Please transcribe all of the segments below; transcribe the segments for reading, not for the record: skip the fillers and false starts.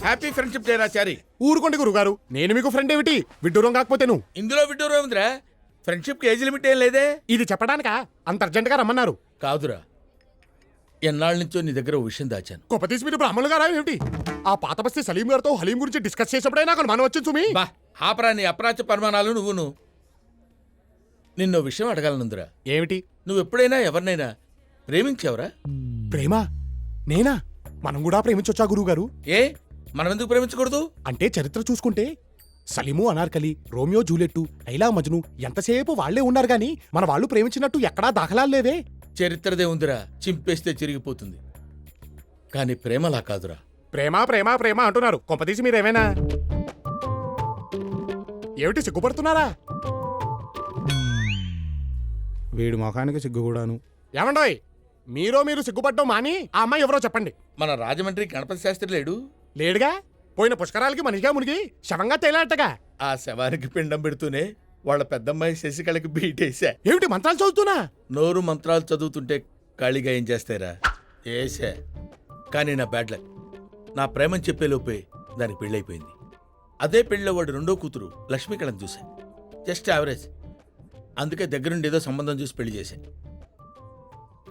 Happy friendship day రా చారి. ఊరుకోండి గురుగారు, నేను మీకు ఫ్రెండ్ ఏమిటి? విడ్డూరం కాకపోతే నువ్వు. ఇందులో విడ్డూరం ఏముందిరా? ఫ్రెండ్షిప్ కి ఏజ్ లిమిట్ ఏం లేదే. ఇది చెప్పడానికా అంత అర్జెంట్ గా రమ్మన్నారు? కాదురా, ఎన్నాళ్ళ నుంచో నీ దగ్గర ఓ విషయం దాచాను. గొప్పతీసి మీరు బ్రాహ్మణులు గారా ఏమిటి? ఆ పాత బస్తీ సలీం గారితో హలీం గురించి డిస్కస్ చేసినప్పుడే నాకు మనం వచ్చింది సుమి. బా ఆపరా నీ అప్రాచ్య పరిమాణాలు. నువ్వును నిన్నో విషయం అడగాలనుందిరా. ఏమిటి? నువ్వు ఎప్పుడైనా ఎవరినైనా ప్రేమించావురా? ప్రేమ? నేనా? మనం కూడా ప్రేమించొచ్చా గురువుగారు? ఏ మనం ఎందుకు ప్రేమించకూడదు? అంటే చరిత్ర చూసుకుంటే సలీము అనార్కలి, రోమియో జూలియట్టు, లైలా మజ్ను ఎంతసేపు వాళ్లే ఉన్నారు గాని మన వాళ్ళు ప్రేమించినట్టు ఎక్కడా దాఖలాలు లేవే. చరిత్రదే ఉందిరా, చింపేస్తే చిరిగిపోతుంది. కానీ ప్రేమలా కాదురా. ప్రేమ ప్రేమ ప్రేమ అంటున్నారు, కొంపదీసి మీరేమైనా ఏమిటి సిగ్గుపడుతున్నారా? వీడు మొఖానికి సిగ్గు కూడాను. ఏమండోయ్, మీరు సిగ్గుపడ్డం మాని ఆ అమ్మాయి ఎవరో చెప్పండి. మన రాజమండ్రి గణపతి శాస్త్రి లేడు? లేడుగా. పోయిన పుష్కరాలకి మనిషిగా మునిగి శవంగా తేలాటగా. ఆ శవానికి పిండం పెడుతూనే వాళ్ళ పెద్దమ్మాయి శశికళకి బీటేశా. ఏమిటి మంత్రాలు చదువుతున్నా? నోరు మంత్రాలు చదువుతుంటే ఖాళీగా ఏం చేస్తారా? ఏసా. కానీ నా బ్యాడ్ లక్, నా ప్రేమని చెప్పేలోపే దానికి పెళ్ళైపోయింది. అదే పెళ్ళిలో వాడు రెండో కూతురు లక్ష్మీకళని చూశా. Just average. అందుకే దగ్గరుండి ఏదో సంబంధం చూసి పెళ్లి చేశా.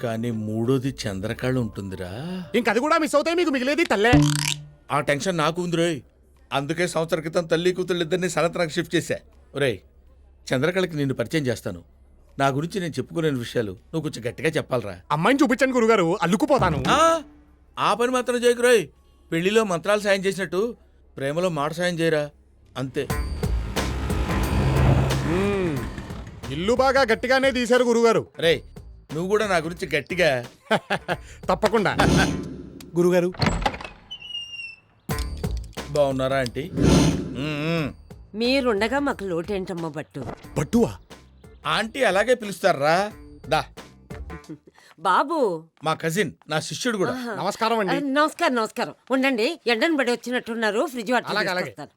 కానీ మూడోది చంద్రకళ ఉంటుందిరా. ఇంకది కూడా మిస్ అవుతాయి, మీకు మిగిలేది తల్లే. ఆ టెన్షన్ నాకు ఉందిరోయ్. అందుకే సంవత్సరం క్రితం తల్లి కూతుళ్ళు ఇద్దరిని సనత్రానికి షిఫ్ట్ చేశా. ఒరేయ్, చంద్రకళకి నిన్ను పరిచయం చేస్తాను. నా గురించి నేను చెప్పుకోలేని విషయాలు నువ్వు కొంచెం గట్టిగా చెప్పాలరా. అమ్మాయిని చూపించండి గురుగారు, అల్లుకుపోతాను. ఆ పని మాత్రం చేయకురోయ్. పెళ్లిలో మంత్రాలు సాయం చేసినట్టు ప్రేమలో మాట సాయం చేయరా, అంతే. ఇల్లు బాగా గట్టిగానే తీశారు గురుగారు. రే, నువ్వు కూడా నా గురించి గట్టిగా. తప్పకుండా. గురుగారు బాగున్నారా ఆంటీ? మీరుండగా మాకు లోటేంటమ్మా బట్టు. బట్టువా? ఆంటీ అలాగే పిలుస్తారా. దా బాబు మా కజిన్, నా శిష్యుడు కూడా. నమస్కారం అండి. నమస్కారం నమస్కారం. ఉండండి, ఎండను పడి వచ్చినట్టున్నారు, ఫ్రిడ్జ్ వాటర్ అలాగే. తీసుకొస్తాను.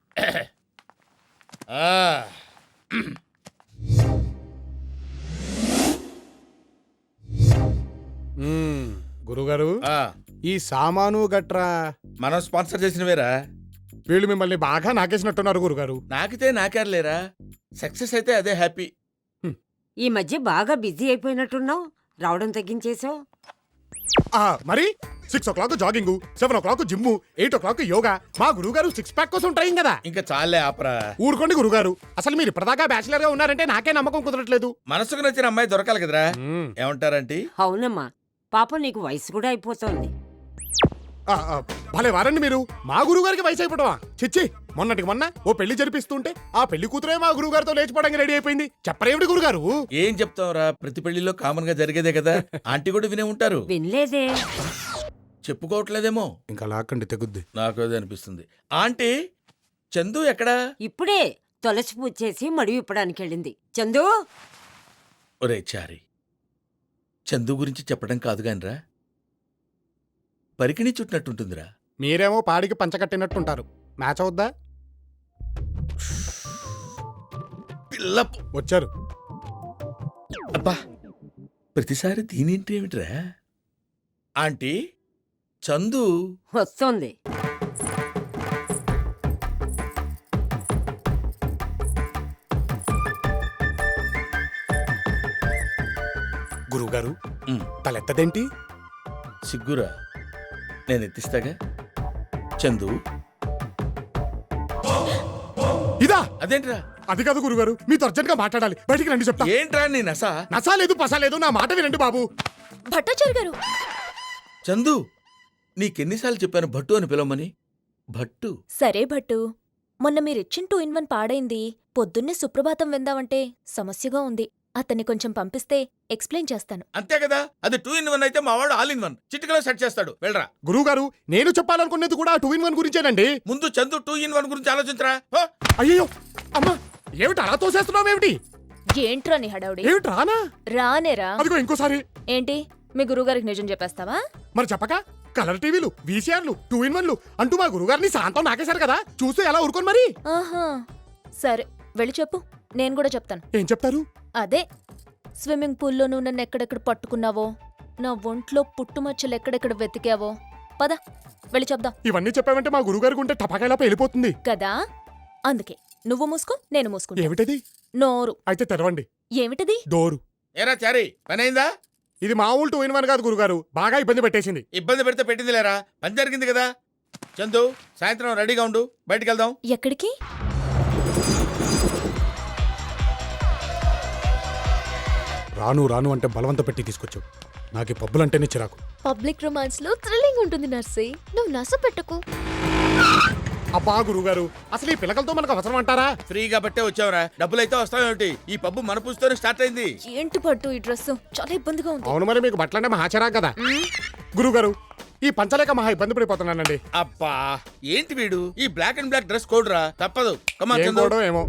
గురుగారు, ఆ, ఈ సామాను గట్రా మనం స్పాన్సర్ చేసినవేరా. వీళ్ళు మిమ్మల్ని బాగా నాకేసినట్టున్నారు గురుగారు. నాకితే నాకేర్లేరా, సక్సెస్ అయితే అదే హ్యాపీ. ఈ మధ్య బాగా బిజీ అయిపోయినట్టున్నావు, రావడం తగ్గించేసావు. మరి 6 o'clock jogging, 7 o'clock gym, 8 o'clock yoga. మా గురుగారు 6 pack కోసం ట్రైన్ కదా. ఇంకా చాలే ఆపరా. ఊరుకోండి గురుగారు, అసలు మీరు ఇప్పటిదాకా బ్యాచిలర్ గా ఉన్నారంటే నాకే నమ్మకం కుదరట్లేదు. మనసుకు నచ్చిన అమ్మాయి దొరకాలి కదరా. ఏమంటారంటీ? అవునమ్మా, పాపం నీకు వయసు కూడా అయిపోతుంది. భలే వారండి మీరు. మా గురుగారికి వయసు అయిపోవటమా? చిచ్చి, మొన్నటికి మొన్న ఓ పెళ్లి జరిపిస్తుంటే ఆ పెళ్లి కూతురే మా గురుగారితో లేచిపోవడానికి రెడీ అయిపోయింది. చెప్పరేమిటి గురుగారు? ఏం చెప్తావురా, ప్రతి పెళ్లిలో కామన్ గా జరిగేదే కదా. ఆంటీ కూడా వినే ఉంటారు. వినలేదే. చెప్పుకోవట్లేదేమో. ఇంకా లాక్కండి తెగుద్ది. నాకు అదే అనిపిస్తుంది. ఆంటీ, చందు ఎక్కడా? ఇప్పుడే తులసి పూజ చేసి మడి విప్పడానికి వెళ్ళింది. చందు. ఒరే చారి, చందు గురించి చెప్పడం కాదు గానిరా, పరికిణి చుట్టినట్టుంటుందిరా. మీరేమో పాడికి పంచకట్టినట్టుంటారు. మ్యాచ్ అవుద్దా? పిల్ల వచ్చారు. అబ్బా, ప్రతిసారి దీనింటి ఏమిట్రా? ఆంటీ, చందు వస్తోంది. గురువుగారు, తలెత్తదేంటి? సిగ్గురా, నేను ఎత్తిస్తాగా. చందు ఇదా? అదేంట్రా? అది కాదు గురుగారు, మీతో అర్జెంట్ గా మాట్లాడాలి. బయటికి రండి చెప్తా. ఏంట్రా నీ నసా? నసా లేదు పసా లేదు, నా మాట వినండి బాబు. భట్టాచారి గారు. చందు, నీకెన్నిసార్లు చెప్పాను భట్టు అని పిలవమని? భట్టు. సరే భట్టు, మొన్న మీరిచ్చిన 2-in-1 పాడైంది. పొద్దున్నే సుప్రభాతం విందామంటే సమస్యగా ఉంది. అతన్ని కొంచెం పంపిస్తే ఎక్స్ప్లెయిన్ చేస్తాను. అంతే కదా, అది 2-in-1 అయితే మా వాడు ఆల్-in-1 చిటికలో సెట్ చేస్తాడు. వెళ్ళరా. గురువుగారు, నేను చెప్పాలనుకునేది కూడా 2-in-1 గురించేనండి. ముందు చందు 2-in-1 గురించి ఆలోచించరా. అయ్యో అమ్మా, ఏమిటి అలా తోసేస్తున్నావు? ఏమిటి ఏంట్రా నీ హడావుడి? ఏమిటి రానా? రానేరా. అదిగో ఇంకోసారి. ఏంటి, మీ గురువుగారికి నిజం చెప్పేస్తావా? మరి చెప్పక కలర్ టీవీలు, వీసీఆర్లు, 2-in-1లు అంటూ మా గురుగారిని శాంతం నాకేశారు కదా, చూస్తే ఎలా ఊరుకోను మరి. ఆహా, సరే వెళ్ళి చెప్పు, నేను కూడా చెప్తాను. ఏం చెప్తారు? అదే, స్విమ్మింగ్ పూల్లో నువ్వు నన్ను ఎక్కడెక్కడ పట్టుకున్నావో, నా ఒంట్లో పుట్టుమచ్చలు ఎక్కడెక్కడ వెతికావో, పద వెళ్ళి చెప్దాం ఇవన్నీ చెప్పావంటే మా గురుగారికి ఉంటే టపాకాయలా వెళ్ళిపోతుంది. కదా అందుకే నువ్వు మూసుకో నేను మూసుకుంటా. ఏమిటది? నోరు. అయితే తెరవండి ఏమిటది? డోరు. ఏరా చారీ పని అయిందా? ఇది మామూలు 2 in 1 కాదు గురుగారు, బాగా ఇబ్బంది పెట్టేసింది. ఇబ్బంది పెడితే పెట్టింది లేరా, పని జరిగింది కదా. చందు సాయంత్రం రెడీగా ఉండు, బయటికి వెళ్దాం. ఎక్కడికి? రాను రాను అంటే బలవంత పెట్టి తీసుకొచ్చావు. నాకు ఈ పబ్బులంటేనే చిరాకు. పబ్లిక్ రొమాన్స్ లో థ్రిల్లింగ్ ఉంటుంది నర్సి, నువ్వు నస పెట్టకు. అబ్బా గురుగారు, అసలు ఈ పిల్లకలతో మనకు అవసరం అంటారా? ఫ్రీగా బట్టే వచ్చావురా, డబ్బులైతే వస్తావేమిటి? ఈ పబ్బు మన పూజతోనే స్టార్ట్ అయింది. ఏంటి పట్టు ఈ డ్రెస్ చాలా ఇబ్బందిగా ఉంది. అవును, మరి మీకు బట్టలంటే మహా చిరాకు కదా. గురుగారు, ఈ పంచలేక మహా ఇబ్బంది పడిపోతున్నానండి. అబ్బా ఏంటి వీడు, ఈ black and black dress code రా, తప్పదు. కమా ఏం చందు. కోడో ఏమో.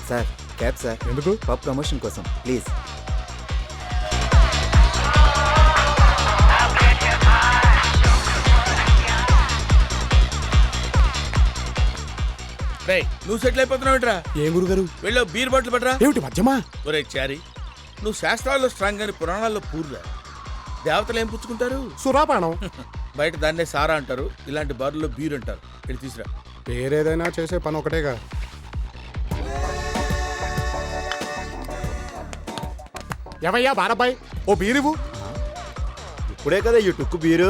సార్ క్యాబ్ సార్, ఎందుకు? పబ్ ప్రమోషన్ కోసం ప్లీజ్. రేయ్, నువ్వు సెటిల్ అయిపోతున్నావుట్రా. ఏం గురుగారు? వెళ్ళో బీర్ బాటిల్ పట్టరా. ఏమిటి మధ్యమా? ఒరే చారీ, నువ్వు శాస్త్రాల్లో స్ట్రాంగ్ అని పురాణాల్లో పూర్రా. దేవతలు ఏం పుచ్చుకుంటారు? సురాపానం. బయట దాన్నే సారా అంటారు, ఇలాంటి బార్లో బీర్ అంటారు. వెళ్ళి తీసురా. పేరేదైనా చేసే పని ఒకటేగా. ఏవయ్యా బారబ్బాయ్, ఓ బీరువు. ఇప్పుడే కదా ఈ టుక్కు బీరు.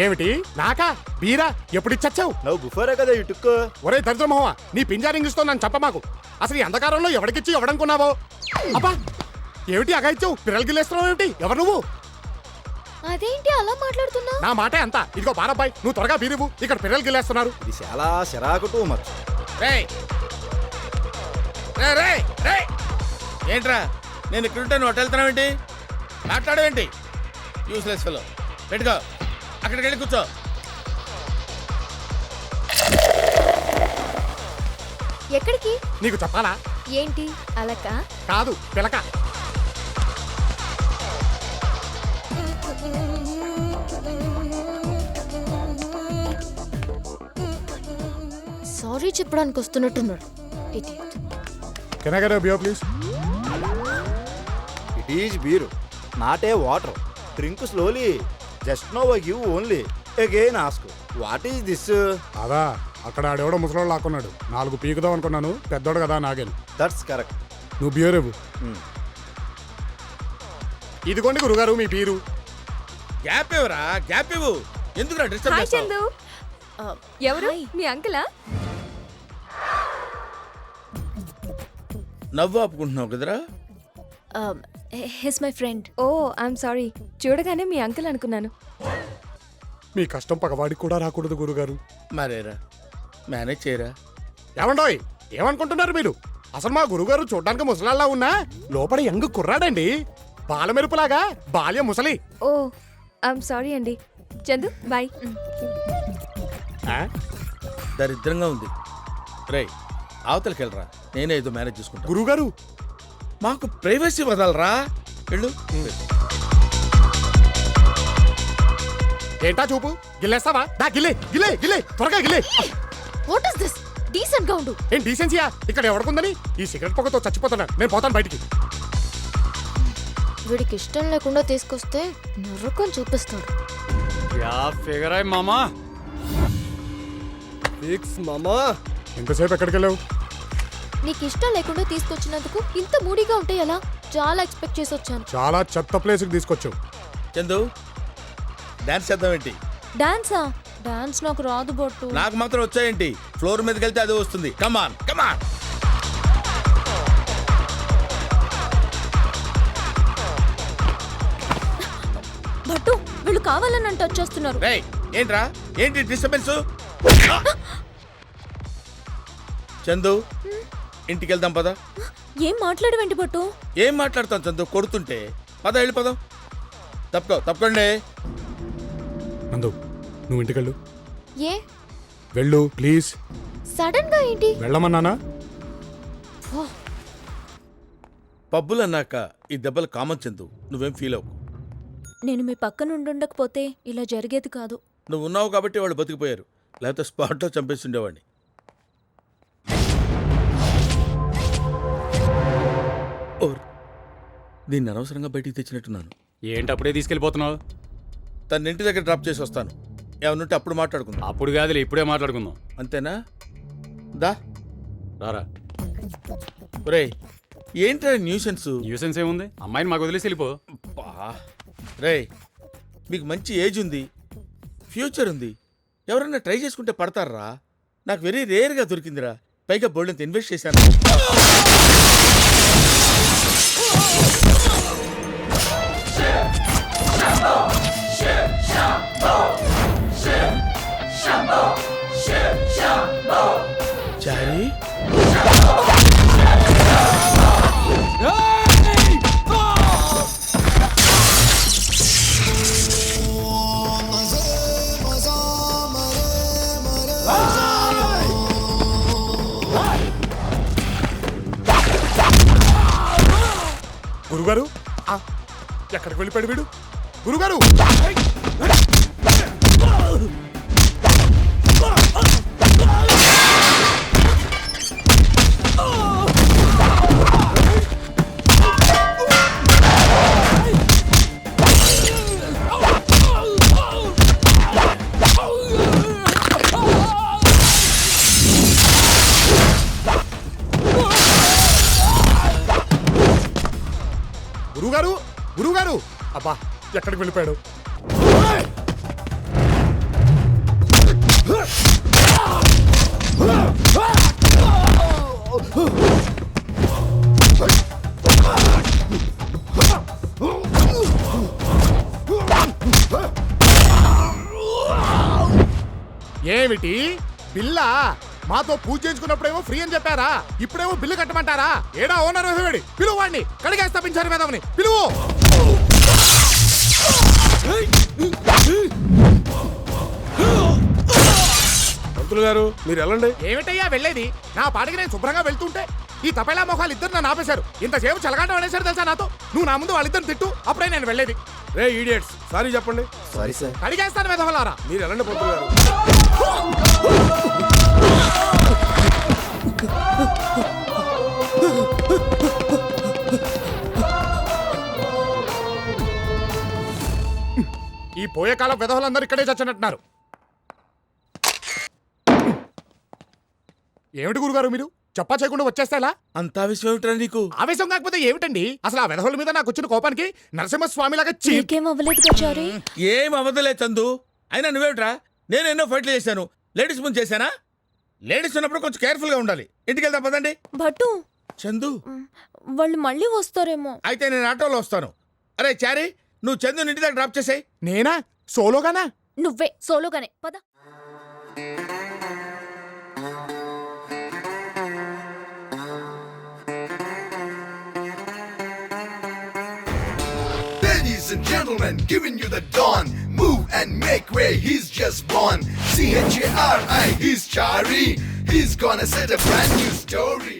ఏమిటి నాకా బీరా? ఎప్పుడు ఇచ్చచ్చావు? నువ్వు బిఫోరే కదా ఈ టుక్కు. ఒరే దరిద్రమోహ, నీ పింజారి ఇంగ్లీష్తో నన్ను చెప్ప మాకు. అసలు ఈ అంధకారంలో ఎవడికిచ్చి ఎవడనుకున్నావో? అబ్బా ఏమిటి అగా ఇచ్చావు? పిల్లలు గిల్లేస్తున్నావు ఏమిటి? ఎవరు నువ్వు? అదేంటి అలా మాట్లాడుతున్నా? నా మాటే అంతా. ఇదిగో బారబ్బాయ్, నువ్వు త్వరగా బీరువు, ఇక్కడ పిల్లలు గిల్లేస్తున్నారు. ఇది చాలా చిరాకు టూ మచ్. రేయ్ రేయ్ రేయ్ రేయ్, ఏంట్రా నేను ఇక్కడుంటే నువ్వు అటు వెళ్తున్నావేంటి? మాట్లాడవేంటి? Useless fellow. పెట్టుకో, అక్కడికి వెళ్ళి కూర్చో. ఎక్కడికి? నీకు చెప్పాలా? ఏంటి అలక? కాదు పిలక. సారీ చెప్పడానికి వస్తున్నట్టున్నాడు. Idiot. Can I get a beer please? It is beer, not a water. Drink slowly, just no I give only. Again ask what is this? అదా అక్కడ ఆడెవడో ముసలోడు లాక్కున్నాడు. 4 పీకుదాం అనుకున్నాను, పెద్దోడు కదా నాగేను. That's correct. నువ్వు బియర్ ఇవ్వు. ఇదిగోండి గురుగారు మీ బీరు. గ్యాప్ ఇవ్వరా, గ్యాప్ ఇవ్వు. ఎందుకురా డిస్టర్బ్ చేస్తావు? ఎవరు? మీ అంకులా? నవ్వు ఆపుకుంటున్నావు కదరా. His my friend. Oh I'm sorry, చూడగానే మీ అంకుల్ అనుకున్నాను. మీ కష్టం పగవాడికి కూడా రాకూడదు గురుగారు. మరేరా, మేనేజ్ చేయరా. ఏమండోయ్, ఏమనుకుంటున్నారు మీరు? అసలు మా గురుగారు చూడడానికి ముసలాల్లా ఉన్నా లోపల యంగ్ కుర్రాడండి. బాలమెరుపులాగా బాల్య ముసలి. ఓ ఐఎమ్ సారీ అండి. చందు బాయ్. ఆ? దరిద్రంగా ఉంది. రేయ్ అవతలకి వెళ్ళరా, నేనే ఏదో మేనేజ్ చేసుకుంటా. గురుగారు మాకు ప్రైవసీ వదలరా. వెళ్ళు. ఏంటా చూపు? గిల్లేస్తావా? దా గిల్లే గిల్లే గిల్లే, త్వరగా గిల్లే. What is this? డీసెంట్ గా ఉండు. ఏం డీసెన్సీయా? ఇక్కడ ఎవడుకుందని ఈ సిగరెట్ పొగతో చచ్చిపోతున్నాను. నేను పోతాను బయటికి. వీడికి ఇష్టం లేకుండా తీసుకొస్తే నరకం చూపిస్తాడు. क्या फिगर है मामा? फिक्स मामा. ఎంతసేపు ఎక్కడికి వెళ్ళావు? నీకు ఇష్టం లేకుండా తీసుకొచ్చినందుకు ఇంత మూడీగా ఉంటే ఎలా? చాలా ఎక్స్పెక్ట్ చేసి వచ్చాను. చాలా చెత్త ప్లేస్కి తీసుకొచ్చావు. చందు డాన్స్ చేద్దాం ఏంటి? డాన్సా? డాన్స్ నాకు రాదు బొట్టు. నాకు మాత్రం వచ్చాయేంటి? ఫ్లోర్ మీదకి వెళ్తే అదే వస్తుంది. కమాన్ కమాన్. బట్టు వీళ్ళు కావాలని అంటే వచ్చేస్తున్నారు. రేయ్ ఏంట్రా, ఏంటి డిస్టర్బెన్స్? చందు ఇంటికి వెళ్దాం పద. ఏం మాట్లాడవేంటి బట్టు? ఏం మాట్లాడతాం చందు, కొడుతుంటే. పద వెళ్ళిపోదాం. తప్పకండి. నందు నువ్వు ఇంటికి వెళ్ళు. ఏ వెళ్ళు ప్లీజ్. సడన్ గా ఏంటి? వెళ్ళమన్నానా? పబ్బులు అన్నాక ఈ దెబ్బలు కామన్ చందు, నువ్వేం ఫీల్ అవ్వకు. నేను మీ పక్కన ఉండకపోతే ఇలా జరిగేది కాదు. నువ్వు ఉన్నావు కాబట్టి వాళ్ళు బతికిపోయారు, లేకపోతే స్పాట్లో చంపేసి ఉండేవాడిని. దీన్ని అనవసరంగా బయటికి తెచ్చినట్టున్నాను. ఏంటి అప్పుడే తీసుకెళ్ళిపోతున్నావు? తన ఇంటి దగ్గర డ్రాప్ చేసి వస్తాను. ఏమన్నుంటే అప్పుడు మాట్లాడుకుందాం. అప్పుడు కాదులే ఇప్పుడే మాట్లాడుకుందాం. అంతేనా? దా. రారా. ఒరేయ్, ఏంట్రా న్యూసెన్స్? న్యూసెన్స్ ఏముంది, అమ్మాయిని మాకు వదిలేసి వెళ్ళిపో. రేయ్, మీకు మంచి ఏజ్ ఉంది, ఫ్యూచర్ ఉంది, ఎవరన్నా ట్రై చేసుకుంటే పడతారా? నాకు వెరీ రేర్గా దొరికిందిరా, పైగా బోల్డంత ఇన్వెస్ట్ చేశాను. చారీ, గురుగారు ఆ, ఎక్కడికి వెళ్ళిపోయాడు వీడు? గురుగారు గురుగారు గురుగారు అబ్బా, ఎక్కడికి వెళ్ళిపోయాడు? ఏమిటి బిల్లా? మాతో పూజ చేయించుకున్నప్పుడేమో ఫ్రీ అని చెప్పారా, ఇప్పుడేమో బిల్లు కట్టమంటారా? ఏడా ఓనర్ వేడి, పిలువు వాడిని, కడిగా స్థాపించారు వేదవని పిలువు. పంతులు గారు మీరు వెళ్ళండి. ఏమిటయ్యా వెళ్ళేది? నా పాటికి నేను శుభ్రంగా వెళ్తుంటే ఈ తపేలా మొఖాలు ఇద్దరు నన్ను ఆపేశారు. ఇంతసేపు చలగాటం అనేసారు తెలుసా నాతో. నువ్వు నా ముందు వాళ్ళిద్దరు తిట్టు, అప్పుడే నేను వెళ్ళేది. రే ఈడియట్స్, సారీ చెప్పండి. Sorry sir. కడిగేస్తాను వెధవలారా. మీరు వెళ్ళండి పంతులు గారు. ఈ పోయే కాలం వెధవలందరూ ఇక్కడే చచ్చినట్టున్నారు. ఏమిటి గురుగారు మీరు చెప్పా చేయకుండా వచ్చేస్తే ఎలా? అంత ఆవేశం ఏమిట్రా నీకు? ఆవేశం కాకపోతే ఏమిటండి? అసలు ఆ వెధవల మీద నాకు వచ్చిన కోపానికి నరసింహస్వామిలాగా నీకేం అవ్వలేదుగా చారీ? ఏం అవదలే చందు. అయినా నువ్వేమిట్రా? నేను ఎన్నో ఫైట్లు చేశాను, లేడీస్ ముందు చేశానా? లేడీస్ ఉన్నప్పుడు కొంచెం కేర్ఫుల్గా ఉండాలి. ఇంటికి వెళ్దాం పదండి. భట్టు, చందు, వాళ్ళు మళ్ళీ వస్తారేమో. అయితే నేను ఆటోలో వస్తాను. అరే చారీ, నువ్వు చందుని ఇంటి దగ్గర డ్రాప్ చేసాయి. నేనా సోలోగానా? నువ్వే సోలోగానే పద. Ladies and gentlemen, giving you the dawn. Move and make way, he's just born. C-H-A-R-I, he's Chari. He's gonna set a brand new story.